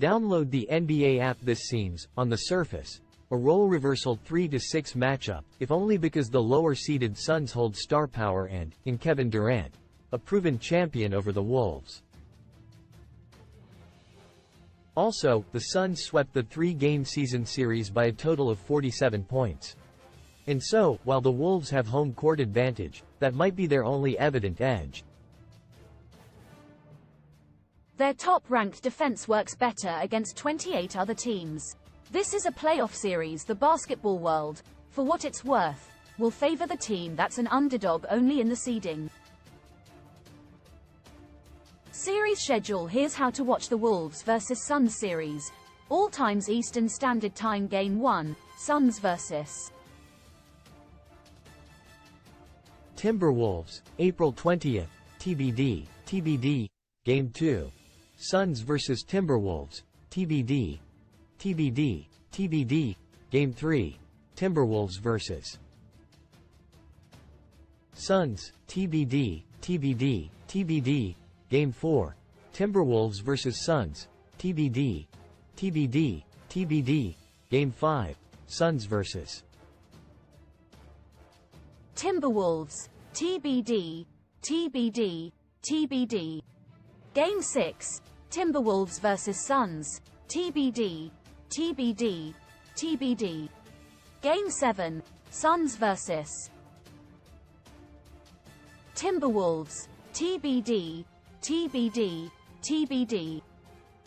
Download the NBA app. This seems, on the surface, a role reversal 3-6 matchup, if only because the lower-seeded Suns hold star power and, in Kevin Durant, a proven champion over the Wolves. Also, the Suns swept the 3-game season series by a total of 47 points. And so, while the Wolves have home court advantage, that might be their only evident edge. Their top-ranked defense works better against 28 other teams. This is a playoff series. The basketball world, for what it's worth, will favor the team that's an underdog only in the seeding. Series schedule. Here's how to watch the Wolves vs Suns series. All times Eastern Standard Time. Game 1, Suns vs Timberwolves, April 20th, TBD. Game 2, Suns vs Timberwolves, TBD. Game 3, Timberwolves vs Suns, TBD. Game 4, Timberwolves vs Suns, TBD. Game 5, Suns vs Timberwolves, TBD. Game 6, Timberwolves vs Suns, TBD. Game 7, Suns vs Timberwolves, TBD.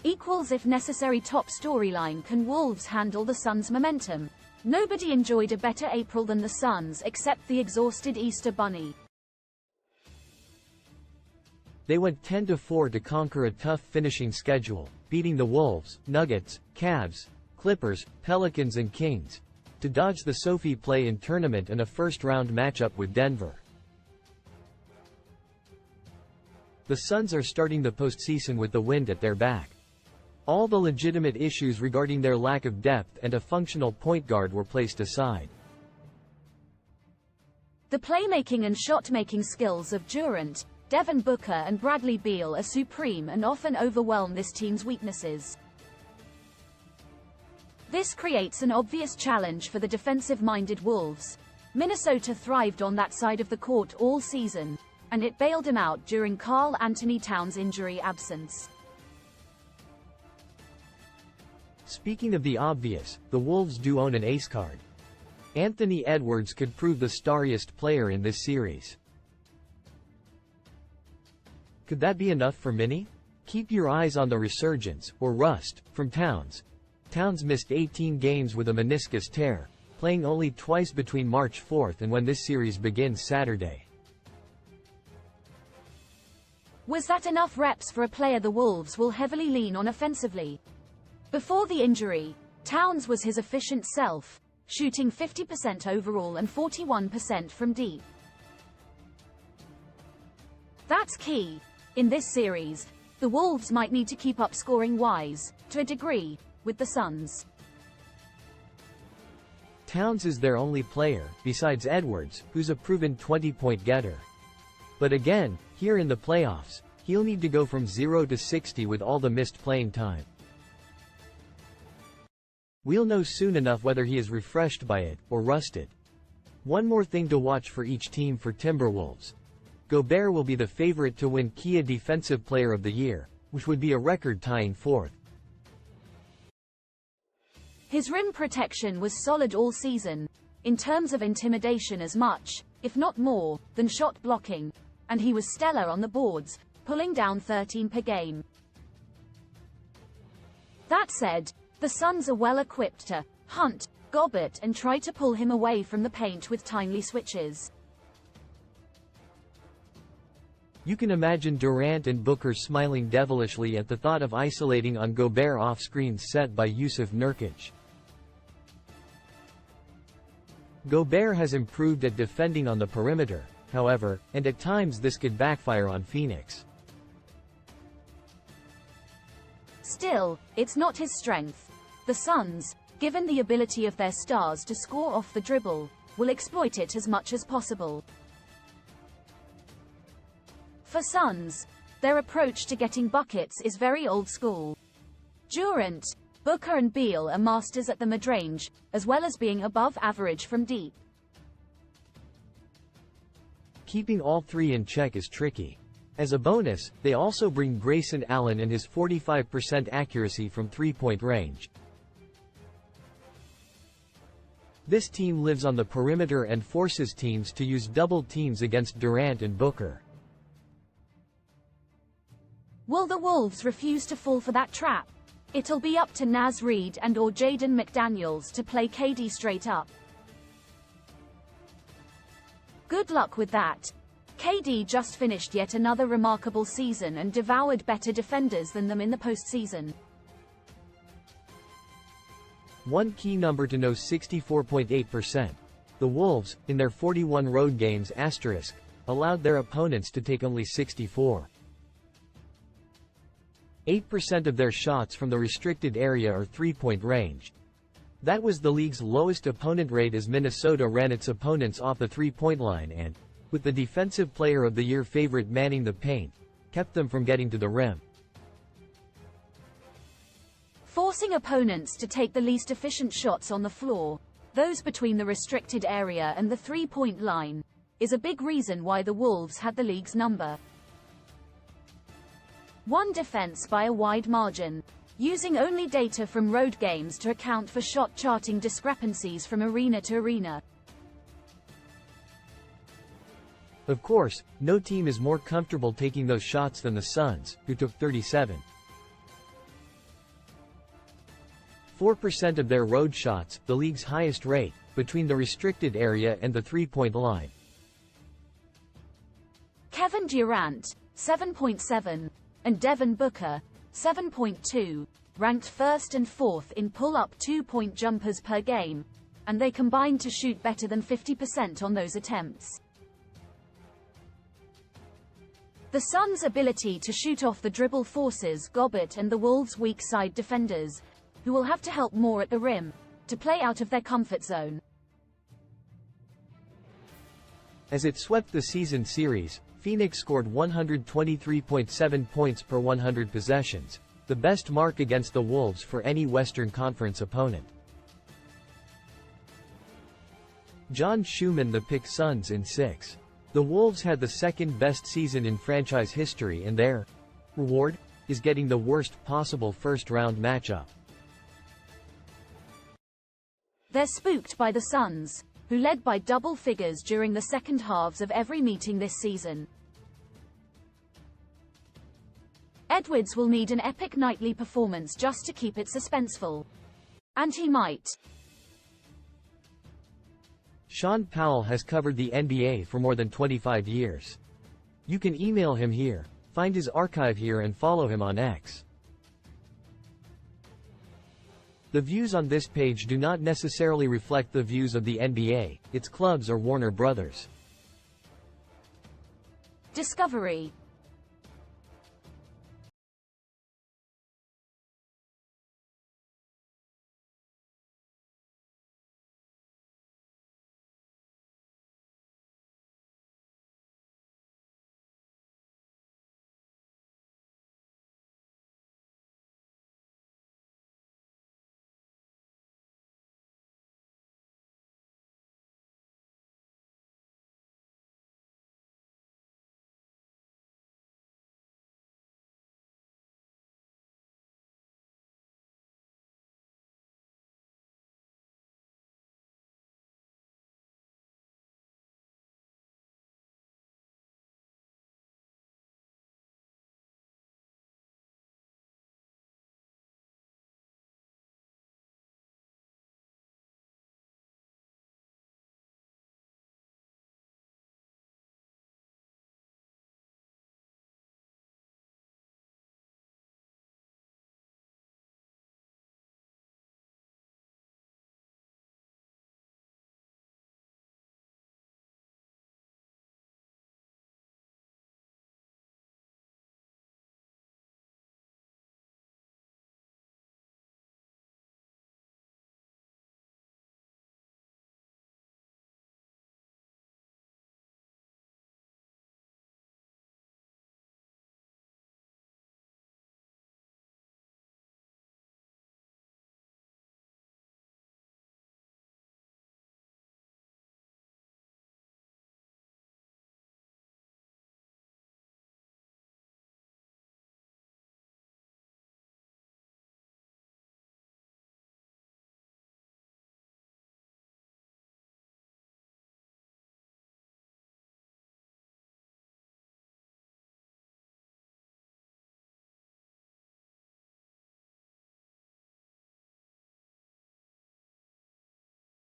Equals if necessary. Top storyline. Can Wolves handle the Suns' momentum? Nobody enjoyed a better April than the Suns except the exhausted Easter Bunny. They went 10-4 to conquer a tough finishing schedule, beating the Wolves, Nuggets, Cavs, Clippers, Pelicans and Kings, to dodge the Sophie play-in tournament and a first-round matchup with Denver. The Suns are starting the postseason with the wind at their back. All the legitimate issues regarding their lack of depth and a functional point guard were placed aside. The playmaking and shot-making skills of Durant, Devin Booker and Bradley Beal are supreme and often overwhelm this team's weaknesses. This creates an obvious challenge for the defensive-minded Wolves. Minnesota thrived on that side of the court all season, and it bailed him out during Karl Anthony Towns' injury absence. Speaking of the obvious, the Wolves do own an ace card. Anthony Edwards could prove the starriest player in this series. Could that be enough for Minnie? Keep your eyes on the resurgence, or rust, from Towns. Towns missed 18 games with a meniscus tear, playing only twice between March 4th and when this series begins Saturday. Was that enough reps for a player the Wolves will heavily lean on offensively? Before the injury, Towns was his efficient self, shooting 50% overall and 41% from deep. That's key. In this series, the Wolves might need to keep up scoring-wise, to a degree, with the Suns. Towns is their only player, besides Edwards, who's a proven 20-point getter. But again, here in the playoffs, he'll need to go from 0 to 60 with all the missed playing time. We'll know soon enough whether he is refreshed by it, or rusted. One more thing to watch for each team. For Timberwolves, Gobert will be the favorite to win Kia Defensive Player of the Year, which would be a record-tying fourth. His rim protection was solid all season, in terms of intimidation as much, if not more, than shot blocking, and he was stellar on the boards, pulling down 13 per game. That said, the Suns are well equipped to hunt Gobert and try to pull him away from the paint with timely switches. You can imagine Durant and Booker smiling devilishly at the thought of isolating on Gobert off screens set by Yusuf Nurkic. Gobert has improved at defending on the perimeter, however, and at times this could backfire on Phoenix. Still, it's not his strength. The Suns, given the ability of their stars to score off the dribble, will exploit it as much as possible. For Suns, their approach to getting buckets is very old school. Durant, Booker and Beal are masters at the mid-range, as well as being above average from deep. Keeping all three in check is tricky. As a bonus, they also bring Grayson Allen and his 45% accuracy from three-point range. This team lives on the perimeter and forces teams to use double teams against Durant and Booker. Will the Wolves refuse to fall for that trap? It'll be up to Naz Reid and/or Jaden McDaniels to play KD straight up. Good luck with that. KD just finished yet another remarkable season and devoured better defenders than them in the postseason. One key number to know: 64.8%. The Wolves, in their 41 road games *, allowed their opponents to take only 64. 8% of their shots from the restricted area are three-point range. That was the league's lowest opponent rate, as Minnesota ran its opponents off the three-point line and, with the Defensive Player of the Year favorite manning the paint, kept them from getting to the rim. Forcing opponents to take the least efficient shots on the floor, those between the restricted area and the three-point line, is a big reason why the Wolves had the league's number 1 defense by a wide margin, using only data from road games to account for shot charting discrepancies from arena to arena. Of course, no team is more comfortable taking those shots than the Suns, who took 37. 4% of their road shots, the league's highest rate, between the restricted area and the three-point line. Kevin Durant, 7.7, and Devin Booker, 7.2, ranked first and fourth in pull-up two-point jumpers per game, and they combined to shoot better than 50% on those attempts. The Suns' ability to shoot off the dribble forces Gobert and the Wolves' weak side defenders, who will have to help more at the rim, to play out of their comfort zone. As it swept the season series, Phoenix scored 123.7 points per 100 possessions, the best mark against the Wolves for any Western Conference opponent. John Schumann picked Suns in 6. The Wolves had the second-best season in franchise history, and their reward is getting the worst possible first-round matchup. They're spooked by the Suns, who led by double figures during the second halves of every meeting this season. Edwards will need an epic nightly performance just to keep it suspenseful. And he might. Sean Powell has covered the NBA for more than 25 years. You can email him here, find his archive here, and follow him on X. The views on this page do not necessarily reflect the views of the NBA, its clubs, or Warner Brothers. Discovery.